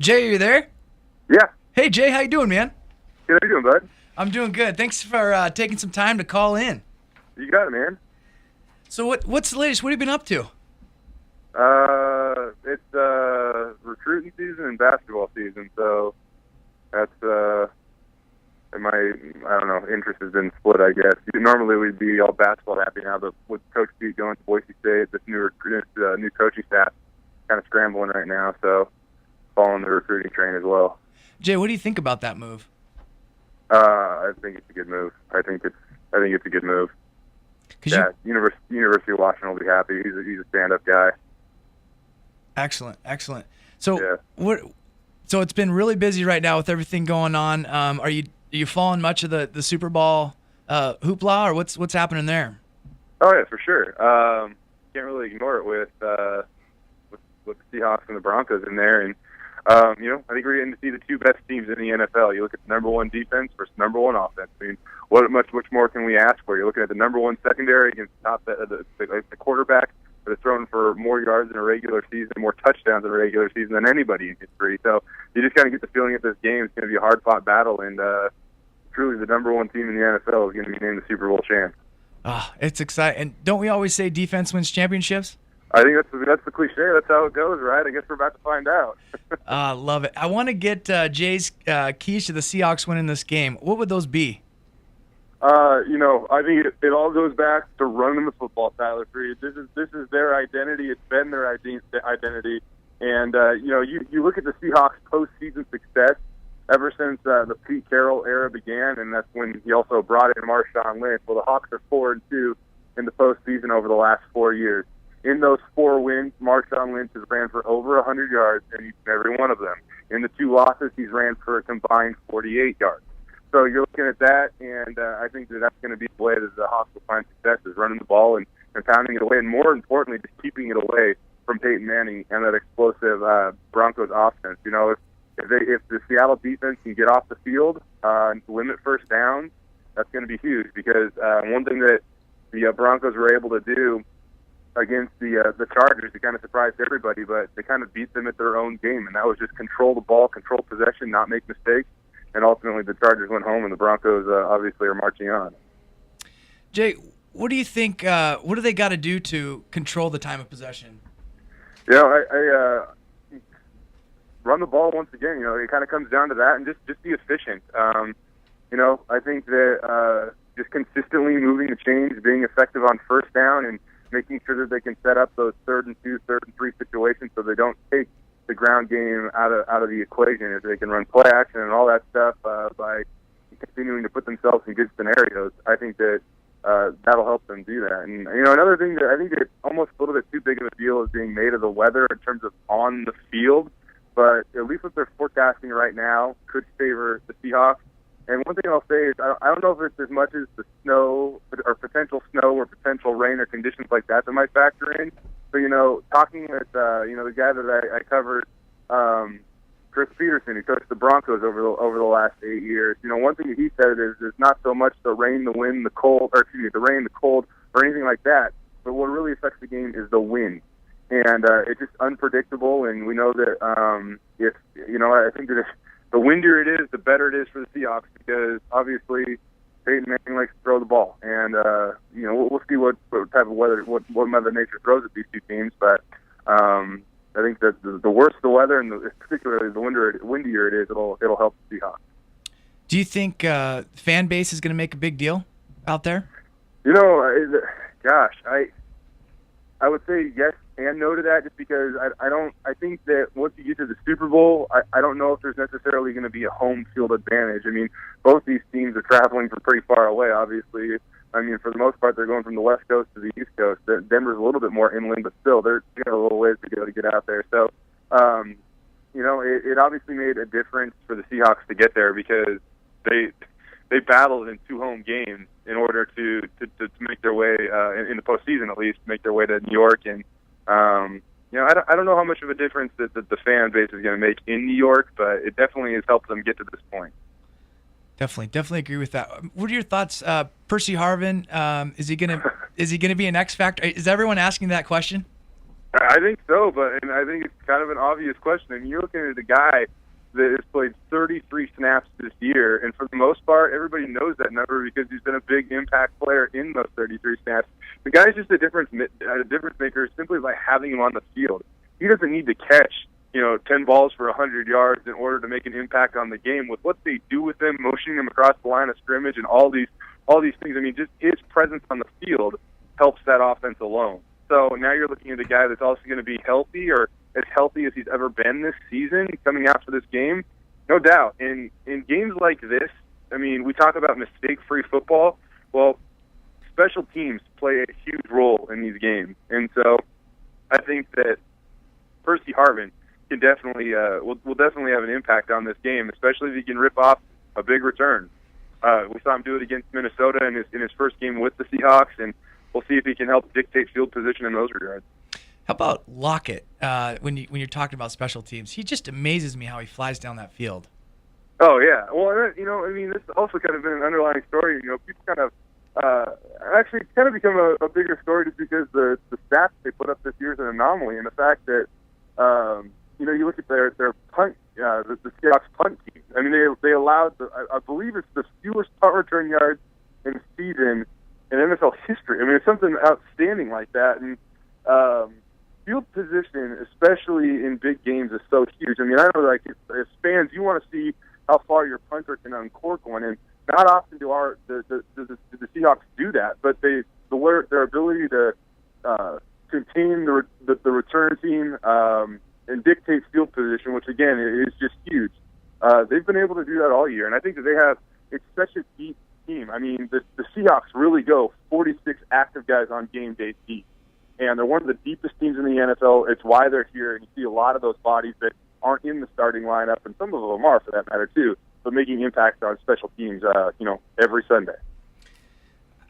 Jay, are you there? Yeah. Hey, Jay, how you doing, man? How you doing, bud? I'm doing good. Thanks for taking some time to call in. You got it, man. So what's the latest? What have you been up to? It's recruiting season and basketball season, so that's my interest has been split, I guess. Normally we'd be all basketball happy now, but with Coach Pete going to Boise State, this new coaching staff kind of scrambling right now, so following the recruiting train as well. Jay, what do you think about that move? I think it's a good move. I think it's a good move. Yeah, University of Washington will be happy. He's a stand-up guy. Excellent. So So it's been really busy right now with everything going on. Are you following much of the Super Bowl hoopla, or what's happening there? Oh yeah, for sure. Can't really ignore it with the Seahawks and the Broncos in there, and I think we're getting to see the two best teams in the NFL. You look at the number one defense versus number one offense. I mean, what much more can we ask for? You're looking at the number one secondary against the quarterback that is throwing for more yards in a regular season, more touchdowns in a regular season than anybody in history. So you just kind of get the feeling that this game is going to be a hard-fought battle, and truly the number one team in the NFL is going to be named the Super Bowl champ. It's exciting. And don't we always say defense wins championships? I think that's the cliche. That's how it goes, right? I guess we're about to find out. Love it. I want to get Jay's keys to the Seahawks winning this game. What would those be? I think it all goes back to running the football, Tyler Freed. This is their identity. It's been their identity. And, you look at the Seahawks' postseason success ever since the Pete Carroll era began, and that's when he also brought in Marshawn Lynch. Well, the Hawks are 4-2 in the postseason over the last 4 years. In those 4 wins, Marshawn Lynch has ran for over 100 yards in each and every one of them. In the 2 losses, he's ran for a combined 48 yards. So you're looking at that, and I think that's going to be the way that the Hawks will find success, is running the ball and pounding it away, and more importantly, just keeping it away from Peyton Manning and that explosive Broncos offense. If the Seattle defense can get off the field and limit first downs, that's going to be huge, because one thing that the Broncos were able to do against the Chargers, it kind of surprised everybody, but they kind of beat them at their own game, and that was just control the ball, control possession, not make mistakes. And ultimately, the Chargers went home, and the Broncos obviously are marching on. Jay, what do you think? What do they got to do to control the time of possession? I run the ball once again. It kind of comes down to that, and just be efficient. I think that just consistently moving the chains, being effective on first down, and making sure that they can set up those 3rd and 2, 3rd and 3 situations, so they don't take the ground game out of the equation. If they can run play action and all that stuff by continuing to put themselves in good scenarios, I think that that'll help them do that. And another thing that I think it's almost a little bit too big of a deal is being made of the weather in terms of on the field, but at least what they're forecasting right now could favor the Seahawks. And one thing I'll say is I don't know if it's as much as the snow or potential rain or conditions like that might factor in. So, talking with, the guy that I covered, Chris Peterson, who coached the Broncos over the last 8 years, one thing that he said is not so much the rain, the wind, the cold, the rain, the cold, or anything like that, but what really affects the game is the wind. And it's just unpredictable, and we know that I think that the windier it is, the better it is for the Seahawks, because obviously Peyton Manning likes to throw the ball, and we'll see what type of weather, what Mother Nature throws at these two teams. But I think that the worse the weather, and particularly the windier it is, it'll help the Seahawks. Do you think fan base is going to make a big deal out there? I would say yes and no to that, just because I think that once you get to the Super Bowl, I don't know if there's necessarily going to be a home field advantage. I mean, both these teams are traveling from pretty far away, obviously. I mean, for the most part, they're going from the West Coast to the East Coast. Denver's a little bit more inland, but still, they got a little ways to go to get out there. So, it obviously made a difference for the Seahawks to get there, because they battled in 2 home games in order to make their way in the postseason, at least make their way to New York. And I don't know how much of a difference that the fan base is going to make in New York, but it definitely has helped them get to this point. Definitely agree with that. What are your thoughts, Percy Harvin? Is he gonna be an X factor? Is everyone asking that question? I think so, and I think it's kind of an obvious question. I mean, you're looking at a guy that has played 33 snaps this year, and for the most part, everybody knows that number because he's been a big impact player in those 33 snaps. The guy's just a difference maker simply by having him on the field. He doesn't need to catch 10 balls for 100 yards in order to make an impact on the game. With what they do with him, motioning him across the line of scrimmage, and all these things. I mean, just his presence on the field helps that offense alone. So now you're looking at a guy that's also going to be healthy, or as healthy as he's ever been this season, coming after this game. No doubt. In games like this, I mean, we talk about mistake-free football. Well, special teams play a huge role in these games, and so I think that Percy Harvin can definitely will definitely have an impact on this game, especially if he can rip off a big return. We saw him do it against Minnesota in his first game with the Seahawks, and we'll see if he can help dictate field position in those regards. How about Lockett? When you're talking about special teams, he just amazes me how he flies down that field. Oh yeah, well, I mean, this also kind of been an underlying story. People kind of actually kind of become a bigger story just because the stats they put up this year is an anomaly, and the fact that you look at their punt, the Seahawks punt team. I mean, they allowed I believe it's the fewest punt return yards in the season in NFL history. I mean, it's something outstanding like that, and field position, especially in big games, is so huge. I mean, I know, like, as fans, you want to see how far your punter can uncork one, and not often do the Seahawks do that, but their ability to contain the return team and dictate field position, which again is just huge. They've been able to do that all year, and I think that it's such a deep team. I mean, the Seahawks really go 46 active guys on game day deep, and they're one of the deepest teams in the NFL. It's why they're here, and you see a lot of those bodies that aren't in the starting lineup, and some of them are for that matter too, but making impacts on special teams, every Sunday.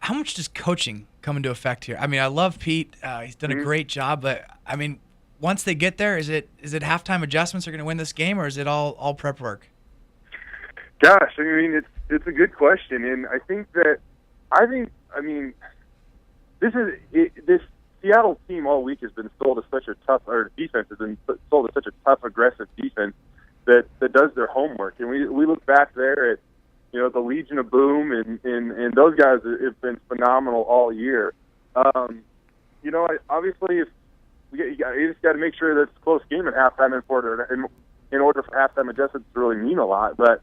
How much does coaching come into effect here? I mean, I love Pete. He's done a great job, but I mean, once they get there, is it halftime adjustments are going to win this game, or is it all prep work? Gosh, I mean, it's a good question, and I think this Seattle team all week has been sold as such a tough, or defense has been sold as such a tough, aggressive defense that does their homework. And we look back there at the Legion of Boom, and those guys have been phenomenal all year. Obviously, if you just got to make sure that it's a close game at halftime in order for halftime adjustments to really mean a lot. But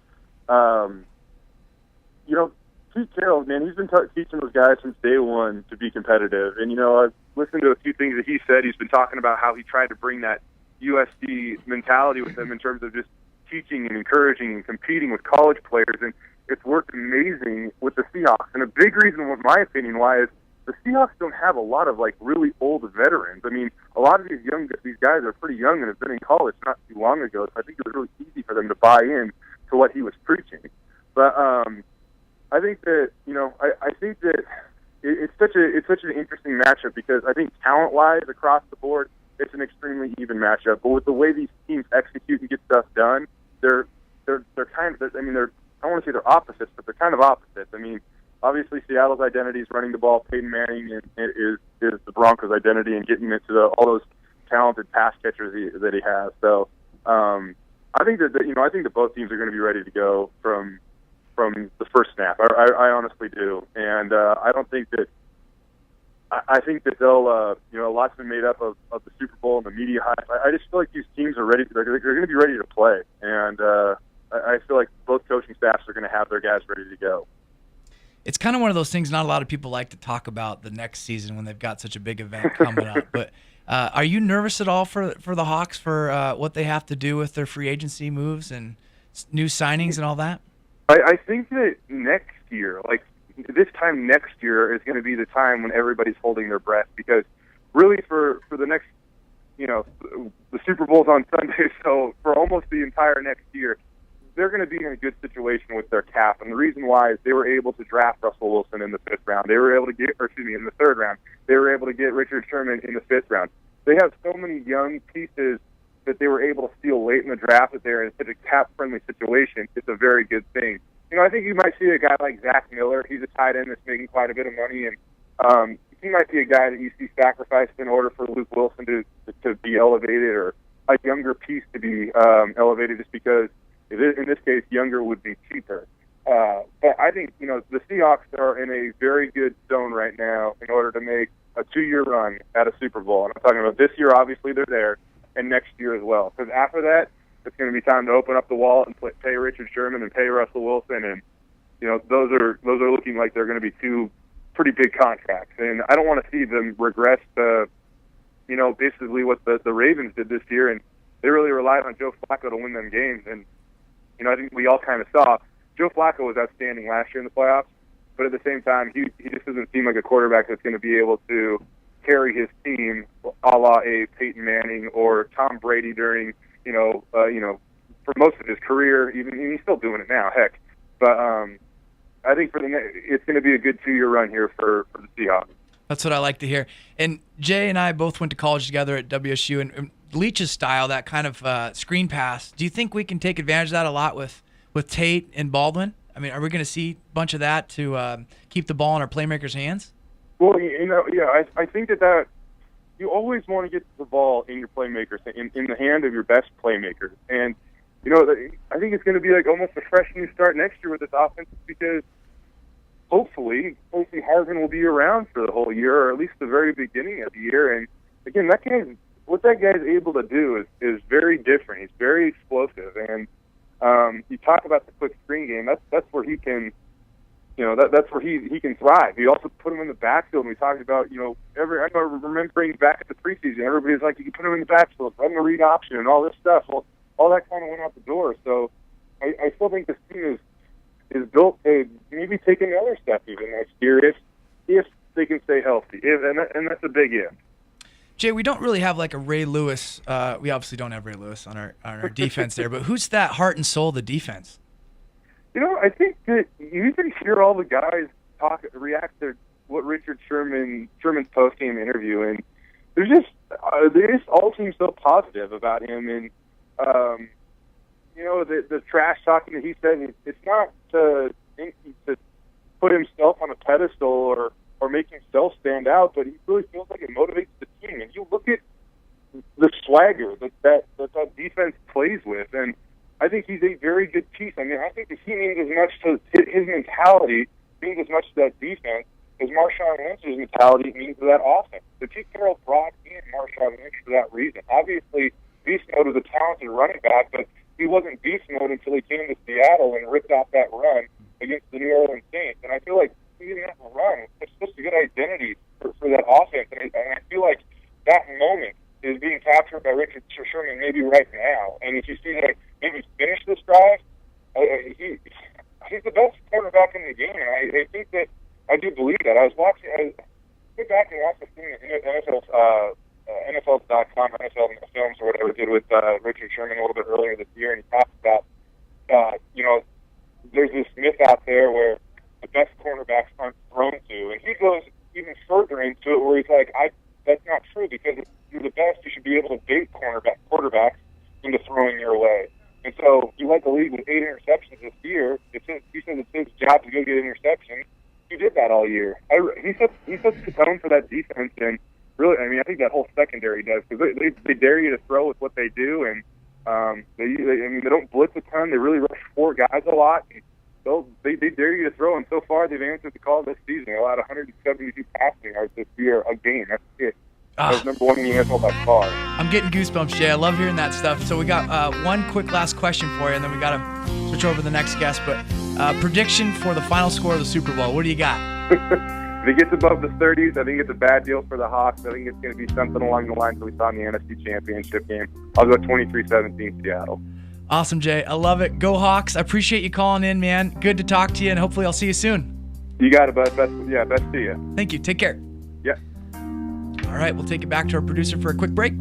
Pete Carroll, man, he's been teaching those guys since day one to be competitive. And I've listened to a few things that he said. He's been talking about how he tried to bring that USC mentality with them in terms of just teaching and encouraging and competing with college players, and it's worked amazing with the Seahawks. And a big reason, in my opinion, why is the Seahawks don't have a lot of really old veterans. I mean, a lot of these guys are pretty young and have been in college not too long ago, so I think it was really easy for them to buy in to what he was preaching. But I think that I think that it's such an interesting matchup because I think talent-wise across the board, it's an extremely even matchup. But with the way these teams execute and get stuff done, they're kind of, I don't want to say they're opposites, but they're kind of opposites. I mean, obviously Seattle's identity is running the ball. Peyton Manning is the Broncos' identity and getting into all those talented pass catchers that he has. So I think that both teams are going to be ready to go from the first snap. I honestly do, and I don't think that. I think that they'll, a lot's been made up of the Super Bowl and the media hype. I just feel like these teams are ready. They're going to be ready to play, and I feel like both coaching staffs are going to have their guys ready to go. It's kind of one of those things not a lot of people like to talk about the next season when they've got such a big event coming up. But are you nervous at all for the Hawks for what they have to do with their free agency moves and new signings and all that? I think that next year, this time next year is going to be the time when everybody's holding their breath, because really for the next, the Super Bowl's on Sunday, so for almost the entire next year, they're going to be in a good situation with their cap. And the reason why is they were able to draft Russell Wilson in the fifth round. They were able to in the third round. They were able to get Richard Sherman in the fifth round. They have so many young pieces that they were able to steal late in the draft that they're in such a cap-friendly situation. It's a very good thing. I think you might see a guy like Zach Miller. He's a tight end that's making quite a bit of money, and he might be a guy that you see sacrificed in order for Luke Wilson to to be elevated, or a younger piece to be elevated, just because in this case, younger would be cheaper. But I think, the Seahawks are in a very good zone right now in order to make a 2-year run at a Super Bowl. And I'm talking about this year, obviously they're there, and next year as well. Because after that, it's going to be time to open up the wallet and pay Richard Sherman and pay Russell Wilson. And, those are looking like they're going to be two pretty big contracts. And I don't want to see them regress to, basically what the Ravens did this year. And they really relied on Joe Flacco to win them games. And, I think we all kind of saw Joe Flacco was outstanding last year in the playoffs, but at the same time, he just doesn't seem like a quarterback that's going to be able to carry his team a la a Peyton Manning or Tom Brady during, for most of his career. Even he's still doing it now, heck. But I think it's going to be a good 2-year run here for the Seahawks. That's what I like to hear. And Jay and I both went to college together at WSU, and Leach's style, that kind of screen pass, do you think we can take advantage of that a lot with Tate and Baldwin? I mean, are we going to see a bunch of that to keep the ball in our playmakers' hands? Well, I think that you always want to get the ball in your playmakers, in the hand of your best playmakers. And, I think it's going to be like almost a fresh new start next year with this offense, because hopefully Harvin will be around for the whole year, or at least the very beginning of the year. And, again, what that guy's able to do is very different. He's very explosive. And you talk about the quick screen game. That's where he can, that's where he can thrive. You also put him in the backfield. And we talked about, I remembering back at the preseason, everybody's like, you can put him in the backfield, run the read option, and all this stuff. Well, all that kind of went out the door. So I still think this team is built to maybe take another step even next year if they can stay healthy. And that's a big if. Jay, we don't really have like a Ray Lewis. We obviously don't have Ray Lewis on our defense there, but who's that heart and soul of the defense? I think that you usually hear all the guys react to what Richard Sherman's post-game interview, and they just all seem so positive about him. And the trash talking that he said, it's not to put himself on a pedestal or make himself stand out, but he really feels like it motivates the team. And you look at the swagger that defense plays with, and I think he's a very good piece. I mean, I think the team means as much to his mentality, means as much to that defense as Marshawn Lynch's mentality means to that offense. The Pete Carroll brought in Marshawn Lynch for that reason. Obviously, beast mode was a talented running back, but he wasn't beast mode until he came to Seattle and ripped off that run against the New Orleans Saints. And I feel like he didn't have a run. It's just a good identity for that offense. And I feel like that moment is being captured by Richard Sherman maybe right now. And if you see that maybe finish this drive, he's the best quarterback in the game. And I think that I do believe that. I went back and watched the thing that NFL.com, NFL Films or whatever did with Richard Sherman a little bit earlier this year, and he talks about, there's this myth out there where the best cornerbacks aren't thrown to, and he goes even further into it where he's like, that's not true, because if you're the best, you should be able to bait quarterbacks into throwing your way. And so you led the league with 8 interceptions this year. He said it's his job to go get interceptions. He did that all year. He sets the tone for that defense, and really, I mean, I think that whole secondary does, because they dare you to throw with what they do, and they don't blitz a ton. They really rush 4 guys a lot. They dare you to throw, and so far they've answered the call this season. They allowed 172 passing yards this year a game. That's it. That was number 1 in the NFL by far. I'm getting goosebumps, Jay. I love hearing that stuff. So we got one quick last question for you, and then we got to switch over to the next guest. But prediction for the final score of the Super Bowl. What do you got? If it gets above the 30s, I think it's a bad deal for the Hawks. I think it's going to be something along the lines that we saw in the NFC Championship game. I'll go 23-17 Seattle. Awesome, Jay. I love it. Go Hawks. I appreciate you calling in, man. Good to talk to you, and hopefully I'll see you soon. You got it, bud. Best to you. Thank you. Take care. Yeah. All right, we'll take it back to our producer for a quick break.